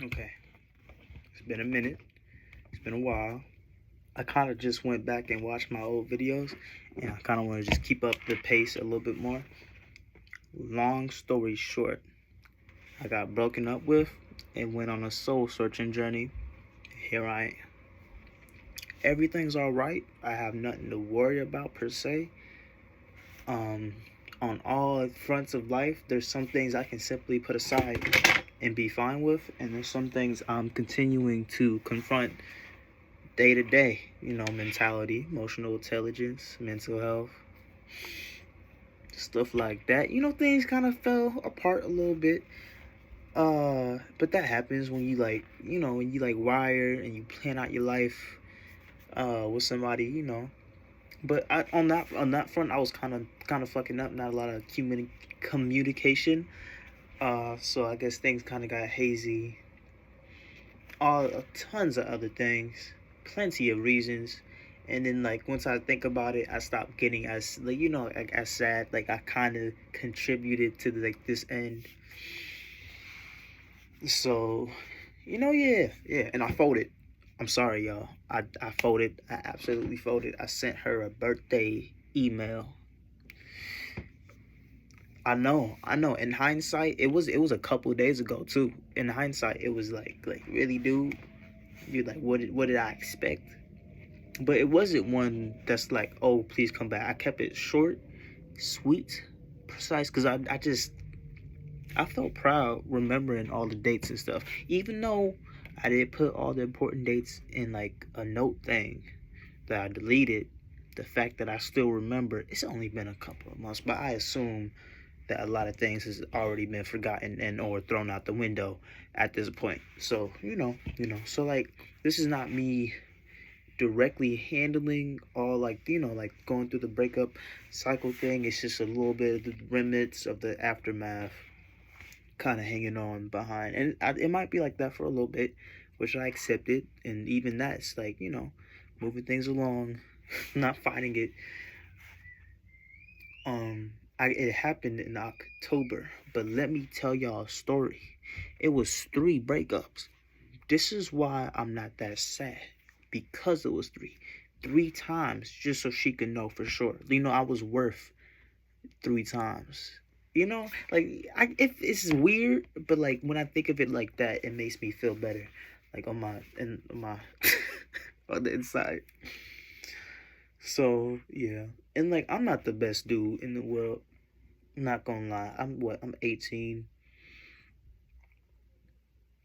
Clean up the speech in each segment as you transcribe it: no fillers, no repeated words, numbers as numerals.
Okay, it's been a minute. It's been a while. I kind of just went back and watched my old videos, and I kind of want to just keep up the pace a little bit more. Long story short, I got broken up with and went on a soul searching journey. Here I am. Everything's all right. I have nothing to worry about per se. Um, on all fronts of life, there's some things I can simply put aside and be fine with, and there's some things I'm continuing to confront day to day, mentality, emotional intelligence, mental health, stuff like that. Things kind of fell apart a little bit. But that happens when you when you wire and you plan out your life with somebody. But on that front, I was kind of fucking up. Not a lot of communication. So I guess things kind of got hazy. Tons of other things, plenty of reasons, and then once I think about it, I stopped getting as as sad. I kind of contributed to this end. So yeah, and I folded. I'm sorry, y'all. I folded. I absolutely folded. I sent her a birthday email. I know. In hindsight, it was a couple of days ago too. In hindsight, it was like really, dude. You're like, what did I expect? But it wasn't one that's like, oh, please come back. I kept it short, sweet, precise, because I felt proud remembering all the dates and stuff. Even though I did put all the important dates in a note thing that I deleted, the fact that I still remember, it's only been a couple of months, but I assume that a lot of things has already been forgotten and or thrown out the window at this point. So, so this is not me directly handling all going through the breakup cycle thing. It's just a little bit of the remnants of the aftermath kind of hanging on behind, and it might be like that for a little bit, which I accepted. And even that's moving things along, not fighting it. It happened in October, but let me tell y'all a story. It was 3 breakups. This is why I'm not that sad, because it was 3 times, just so she could know for sure. I was worth 3 times. If it's weird, but when I think of it like that, it makes me feel better, on my on the inside. So yeah, and I'm not the best dude in the world. I'm not gonna lie. I'm 18.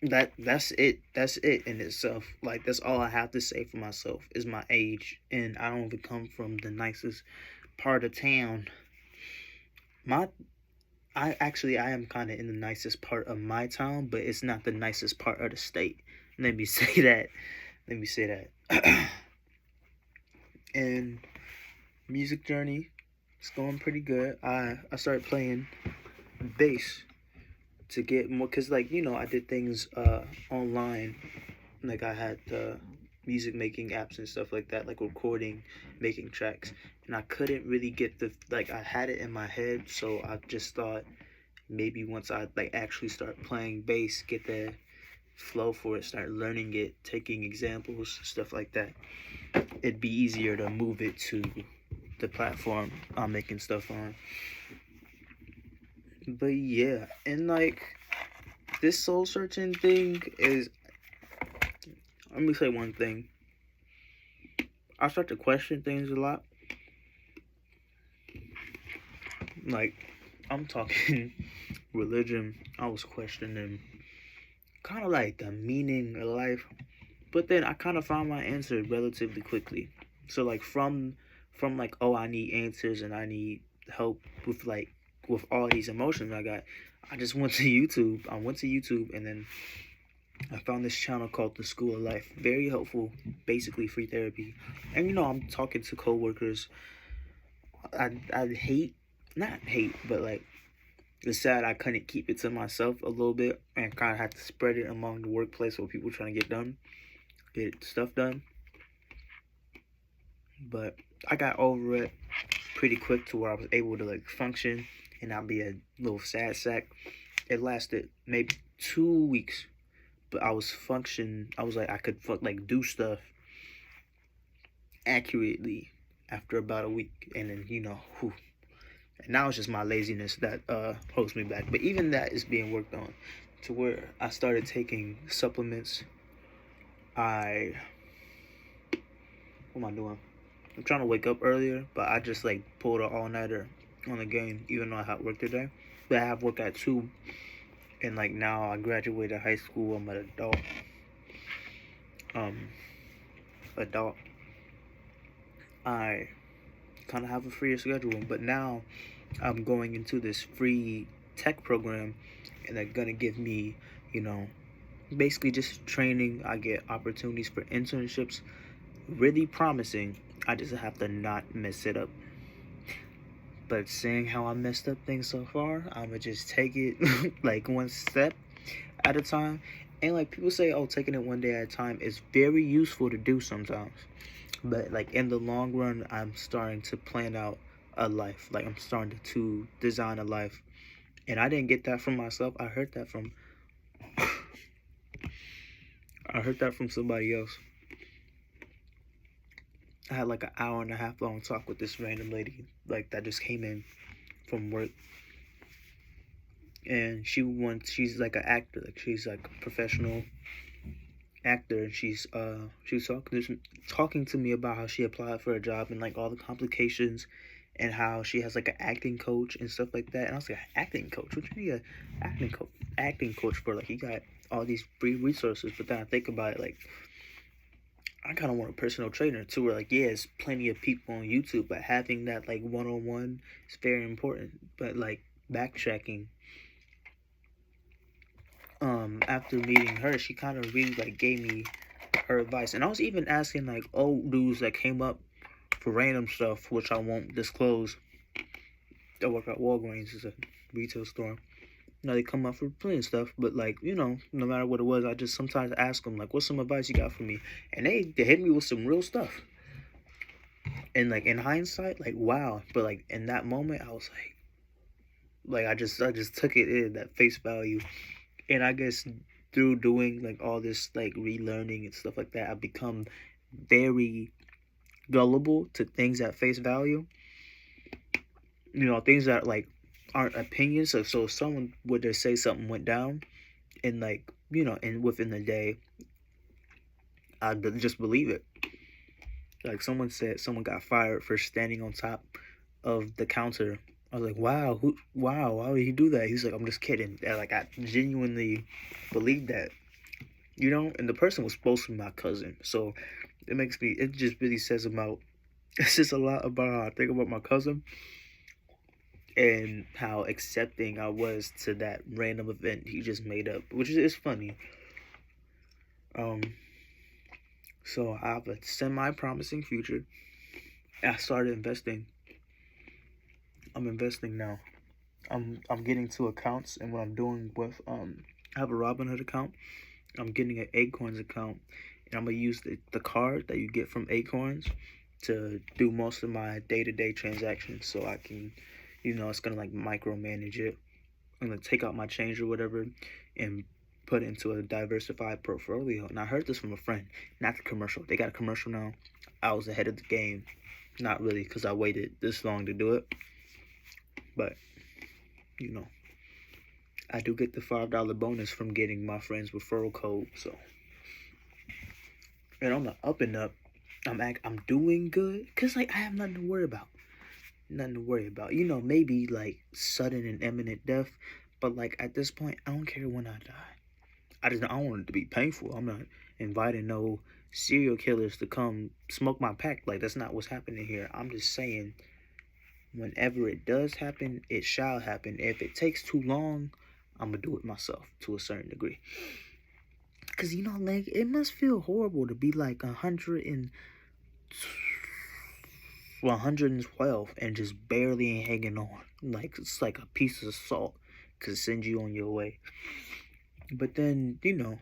That's it. That's it in itself. That's all I have to say for myself is my age, and I don't even come from the nicest part of town. My I am kind of in the nicest part of my town, but it's not the nicest part of the state. Let me say that. Let me say that. And music journey, it's going pretty good. I started playing bass to get more, cause I did things online. I had music making apps and stuff like that, recording, making tracks, and I couldn't really get I had it in my head, so I just thought maybe once I actually start playing bass, get the flow for it, start learning it, taking examples, stuff like that, it'd be easier to move it to the platform I'm making stuff on. But yeah, and this soul searching thing is, let me say one thing. I start to question things a lot. I'm talking religion. I was questioning kind of the meaning of life, but then I kind of found my answer relatively quickly. So from oh, I need answers and I need help with all these emotions I got, I just went to YouTube. I went to YouTube, and then I found this channel called The School of Life. Very helpful, basically free therapy. And I'm talking to coworkers. I hate, not hate, but it's sad I couldn't keep it to myself a little bit and kind of had to spread it among the workplace with people trying to get stuff done. But I got over it pretty quick to where I was able to function and not be a little sad sack. It lasted maybe 2 weeks, but I was like, I could like do stuff accurately after about a week, and then whew. And now it's just my laziness that holds me back. But even that is being worked on, to where I started taking supplements. What am I doing? I'm trying to wake up earlier, but I just like pulled an all-nighter on the game, even though I had work today. But I have work at 2, and like now I graduated high school. I'm an adult. Adult. I kind of have a freer schedule, but now I'm going into this free tech program, and they're gonna give me, basically just training. I get opportunities for internships. Really promising. I just have to not mess it up. But seeing how I messed up things so far, I'ma just take it like one step at a time. And like people say, oh, taking it one day at a time is very useful to do sometimes. But like in the long run, I'm starting to plan out a life. Like I'm starting to design a life. And I didn't get that from myself. I heard that from somebody else. I had like an hour and a half long talk with this random lady, like that just came in from work, and she's like an actor, like she's like a professional actor, and she was talking to me about how she applied for a job and like all the complications, and how she has like an acting coach and stuff like that. And I was like, acting coach? What you need an acting coach for? Like, you got all these free resources. But then I think about it, like, I kind of want a personal trainer too, where like, yeah, there's plenty of people on YouTube, but having that like one-on-one is very important. But like backtracking, after meeting her, she kind of really like gave me her advice, and I was even asking like old dudes that came up for random stuff, which I won't disclose. I work at Walgreens, is a retail store. They come up for plenty of stuff, but like, no matter what it was, I just sometimes ask them like, what's some advice you got for me? And they hit me with some real stuff. And like in hindsight, like wow, but like in that moment, I was like I just took it in at face value. And I guess through doing like all this like relearning and stuff like that, I've become very gullible to things at face value. Things that like aren't opinions. So if someone would just say something went down, and like and within the day, I'd just believe it. Like someone said, someone got fired for standing on top of the counter. I was like, wow, wow, why would he do that? He's like, I'm just kidding. And like, I genuinely believed that, and the person was supposed to be my cousin. So it just really says it's just a lot about how I think about my cousin and how accepting I was to that random event he just made up, which is funny. So I have a semi-promising future. I started investing. I'm investing now. I'm getting 2 accounts, and what I'm doing with I have a Robinhood account. I'm getting an Acorns account, and I'm gonna use the card that you get from Acorns to do most of my day-to-day transactions. So I can, it's gonna like micromanage it. I'm gonna take out my change or whatever and put it into a diversified portfolio. And I heard this from a friend, not the commercial. They got a commercial now. I was ahead of the game. Not really, because I waited this long to do it. But, I do get the $5 bonus from getting my friend's referral code. So, and on the up and up, I'm doing good, because like I have nothing to worry about. Maybe like sudden and imminent death, but like at this point, I don't care when I die. I don't want it to be painful. I'm not inviting no serial killers to come smoke my pack. Like, that's not what's happening here. I'm just saying, whenever it does happen, it shall happen. If it takes too long, I'm gonna do it myself to a certain degree. Because like, it must feel horrible to be like 112 and just barely hanging on. Like, it's like a piece of salt to send you on your way. But then,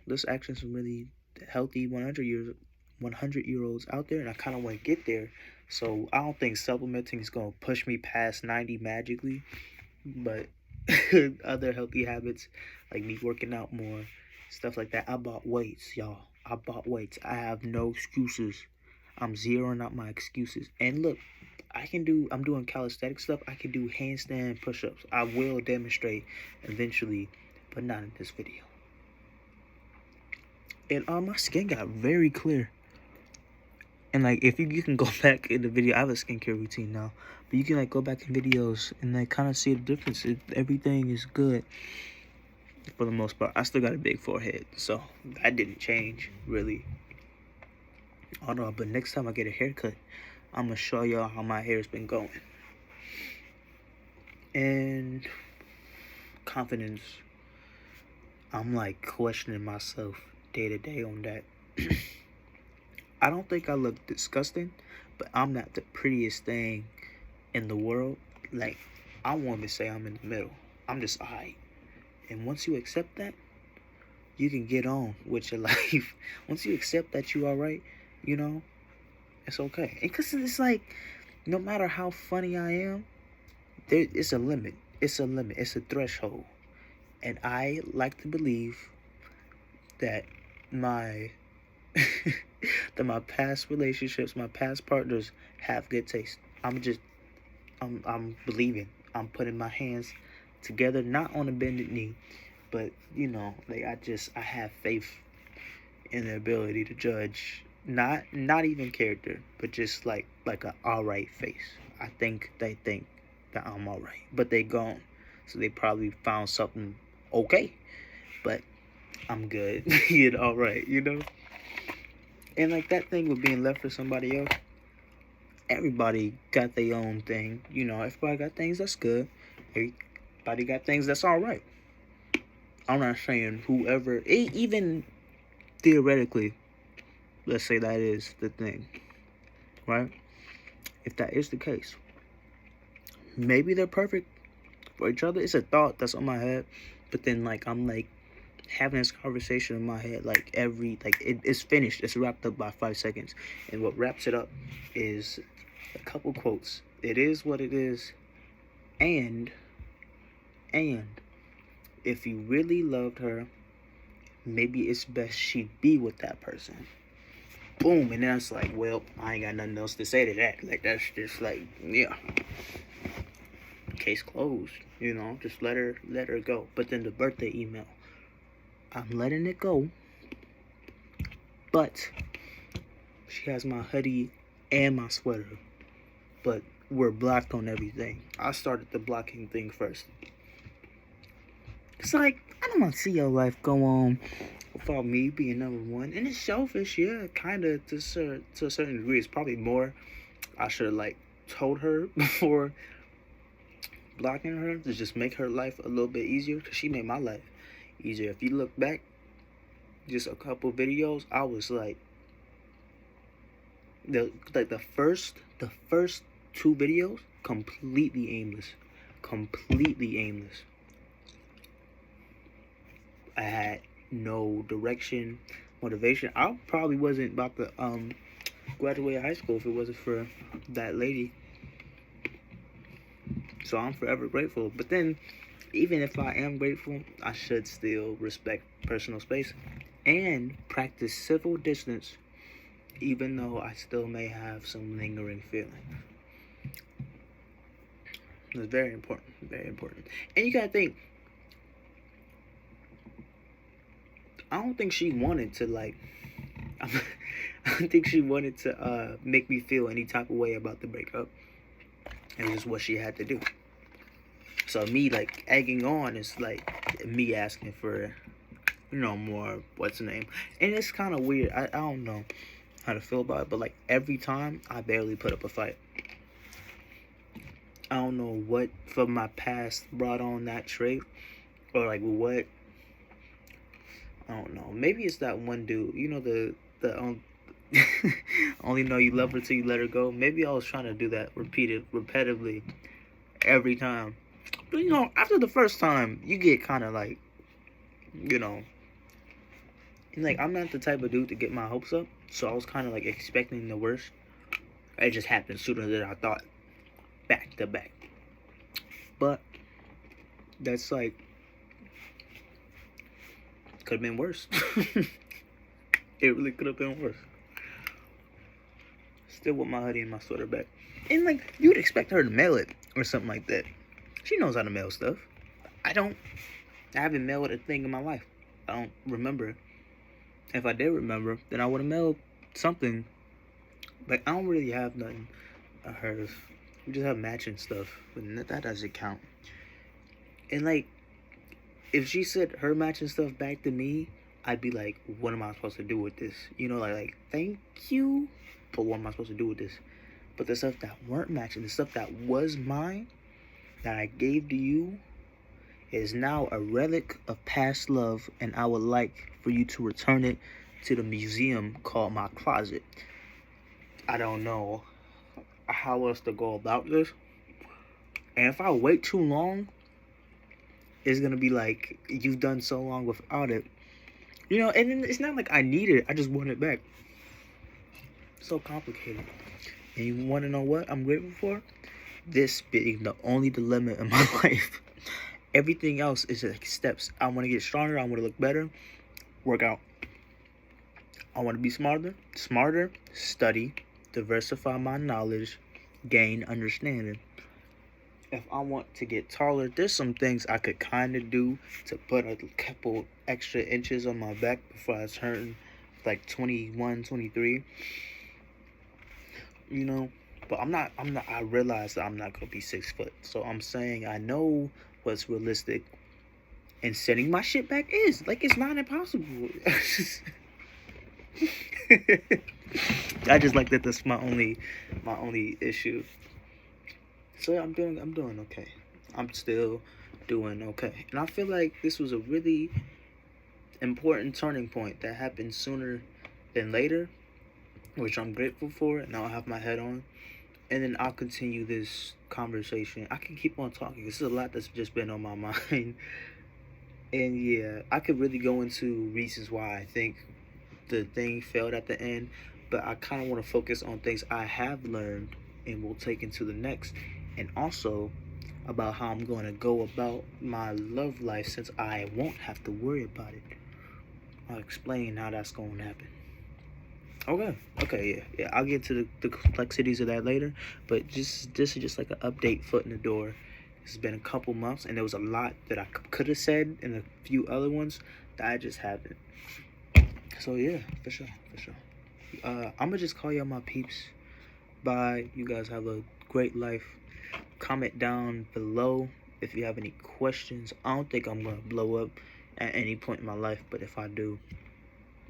let's action some really healthy 100-year-olds out there, and I kind of want to get there. So I don't think supplementing is going to push me past 90 magically, but other healthy habits, like me working out more stuff like that. I bought weights, y'all. I bought weights. I have no excuses. I'm zeroing out my excuses. And look, I'm doing calisthenic stuff. I can do handstand push-ups. I will demonstrate eventually, but not in this video. And my skin got very clear. And like, if you can go back in the video, I have a skincare routine now, but you can like go back in videos and like kind of see the difference. Everything is good for the most part. I still got a big forehead, so that didn't change really. Oh no, but next time I get a haircut, I'm gonna show y'all how my hair's been going. And confidence, I'm like questioning myself day to day on that. I don't think I look disgusting, but I'm not the prettiest thing in the world. Like, I won't even say I'm in the middle. I'm just alright. And once you accept that, you can get on with your life. Once you accept that you alright, you know, it's okay. And cause it's like, no matter how funny I am, it's a limit. It's a limit. It's a threshold. And I like to believe that my that my past relationships, my past partners have good taste. I'm believing. I'm putting my hands together, not on a bended knee, but you know, like I have faith in the ability to judge, not even character, but just like a alright face. I think they think that I'm alright, but they gone, so they probably found something okay, but I'm good. Alright, you know. And like that thing with being left for somebody else, everybody got their own thing. You know, everybody got things that's good. Everybody got things that's alright. I'm not saying whoever, even theoretically, let's say that is the thing, right? If that is the case, maybe they're perfect for each other. It's a thought that's on my head, but then like I'm like having this conversation in my head, like it's finished, it's wrapped up by 5 seconds, and what wraps it up is a couple quotes. It is what it is, and if you really loved her, maybe it's best she be with that person. Boom. And then it's like, well, I ain't got nothing else to say to that. Like, that's just like, yeah, case closed. You know, just let her go. But then the birthday email, I'm letting it go, but she has my hoodie and my sweater, but we're blocked on everything. I started the blocking thing first. It's like, I don't want to see your life go on without me being number one. And it's selfish, yeah, kind of to a certain degree. It's probably more I should have like told her before blocking her, to just make her life a little bit easier, because she made my life easier. If you look back just a couple videos, I was like, the first 2 videos completely aimless. I had no direction, motivation. I probably wasn't about to graduate high school if it wasn't for that lady. So I'm forever grateful. But then, even if I am grateful, I should still respect personal space and practice civil distance, even though I still may have some lingering feelings. It's very important, very important. And you gotta think, I don't think she wanted to like, I don't think she wanted to make me feel any type of way about the breakup. It was just what she had to do. So me like egging on is like me asking for, you know, more, what's the name? And it's kind of weird. I don't know how to feel about it, but like every time I barely put up a fight. I don't know what from my past brought on that trait, or like what. I don't know. Maybe it's that one dude. You know, the only know you love her till you let her go. Maybe I was trying to do that repetitively every time. But you know, after the first time, you get kind of like, you know, like I'm not the type of dude to get my hopes up, so I was kind of like expecting the worst. It just happened sooner than I thought, back to back. But that's like, Could have been worse. It really could have been worse. Still with my hoodie and my sweater back. And like, you'd expect her to mail it or something like that. She knows how to mail stuff. I don't. I haven't mailed a thing in my life. I don't remember. If I did remember, then I would have mailed something. Like, I don't really have nothing of hers. We just have matching stuff. But that doesn't count. And like, if she said her matching stuff back to me, I'd be like, what am I supposed to do with this? You know, like thank you, but what am I supposed to do with this? But the stuff that weren't matching, the stuff that was mine, that I gave to you, is now a relic of past love, and I would like for you to return it to the museum called my closet. I don't know how else to go about this. And if I wait too long, it's gonna be like, you've done so long without it. You know, and it's not like I need it. I just want it back. So complicated. And you want to know what I'm grateful for? This being the only dilemma in my life. Everything else is like steps. I want to get stronger. I want to look better. Work out. I want to be smarter, study, diversify my knowledge, gain understanding. If I want to get taller, there's some things I could kind of do to put a couple extra inches on my back before I turn like 21, 23. You know, but I realize that I'm not going to be 6 foot. So I'm saying I know what's realistic, and setting my shit back is like, it's not impossible. I just like that. That's my only issue. So I'm doing okay. I'm still doing okay. And I feel like this was a really important turning point that happened sooner than later, which I'm grateful for, and I'll have my head on. And then I'll continue this conversation. I can keep on talking. This is a lot that's just been on my mind. And yeah, I could really go into reasons why I think the thing failed at the end, but I kind of want to focus on things I have learned and will take into the next, and also about how I'm going to go about my love life since I won't have to worry about it. I'll explain how that's going to happen. Okay, yeah. I'll get to the complexities of that later, but this is just like an update, foot in the door. It's been a couple months, and there was a lot that I could have said, and a few other ones that I just haven't. So yeah, for sure. I'm gonna just call y'all my peeps. Bye. You guys have a great life. Comment down below if you have any questions. I don't think I'm gonna blow up at any point in my life, but if I do,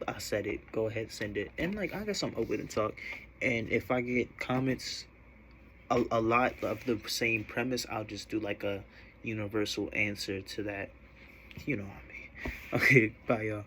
I said it. Go ahead, send it. And like, I guess I'm open to talk. And if I get comments a lot of the same premise, I'll just do like a universal answer to that. You know what I mean. Okay, bye y'all.